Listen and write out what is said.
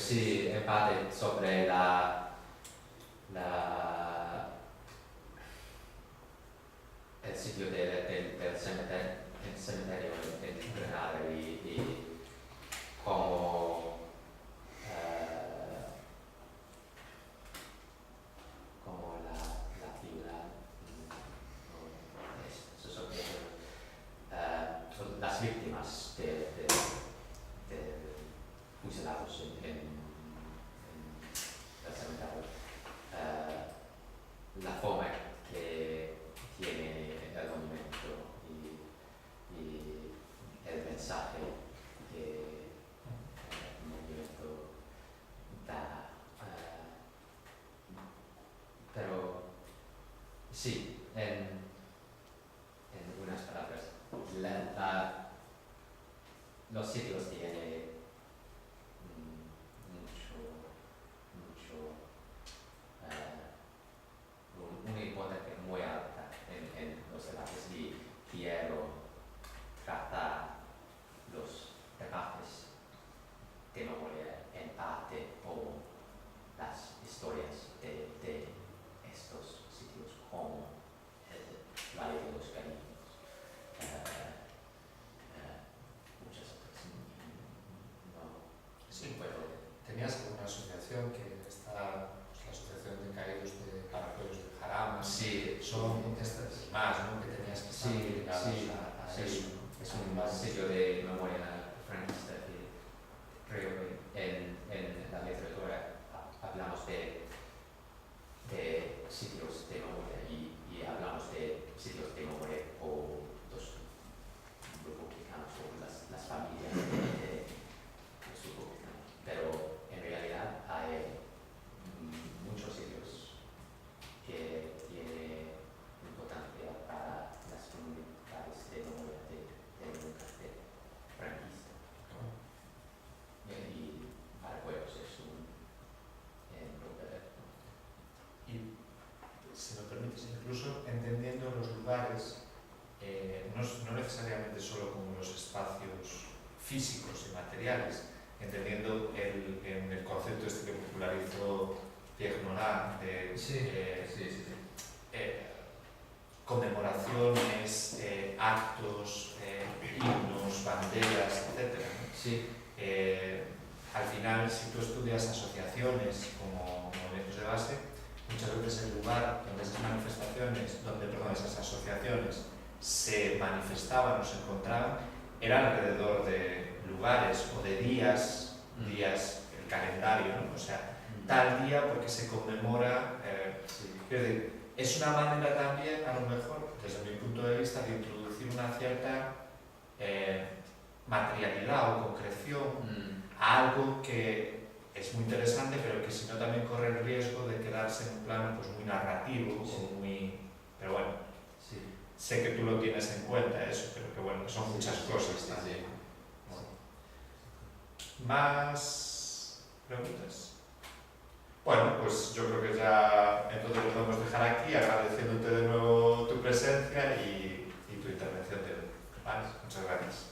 Sí, en parte sobre el sitio del cementerio, el Granada y cómo, cómo la ciudad, sobre las víctimas de fusilados en el cementerio, la forma que tiene el monumento y el mensaje que el movimiento da. Pero sí, en unas palabras, los sitios tienen mucho una importancia muy alta en los debates y quiero tratar los debates de memoria en parte o las historias de estos sitios como el Valle de los Caídos, muchas otras. No, Sí, puedo. tenías alguna asociación que está, pues, la Asociación de Caídos de Paracuellos de Jarama. Sí, son estas más, ¿no? Que tenías que estar ligados a eso, ¿no? Es un sitio de memoria franquista que creo que en la literatura hablamos de sitios de memoria y hablamos de sitios de memoria o los republicanos o las familias de los republicanos. Pero en realidad hay muchos sitios que tienen importancia para las comunidades de memoria de un cartel franquista. Y Paracuellos es un Y, si me permites, incluso entendiendo los lugares, no necesariamente solo como los espacios físicos y materiales, entendiendo en el concepto este que popularizó Pierre Nora de conmemoraciones, actos, himnos, banderas, etc. Sí. Al final, si tú estudias asociaciones como movimientos de base, muchas veces el lugar donde esas asociaciones se manifestaban o se encontraban era alrededor de lugares o de días, el calendario, ¿no? O sea, tal día porque se conmemora. Es una manera también, a lo mejor, desde mi punto de vista, de introducir una cierta materialidad o concreción a algo que es muy interesante, pero que si no también corre el riesgo de quedarse en un plano pues muy narrativo o muy... Pero bueno, sé que tú lo tienes en cuenta eso, pero que bueno, son muchas cosas también. Bueno. ¿Más preguntas? Bueno, pues yo creo que ya entonces lo podemos dejar aquí, agradeciéndote de nuevo tu presencia y tu intervención. Vale, muchas gracias.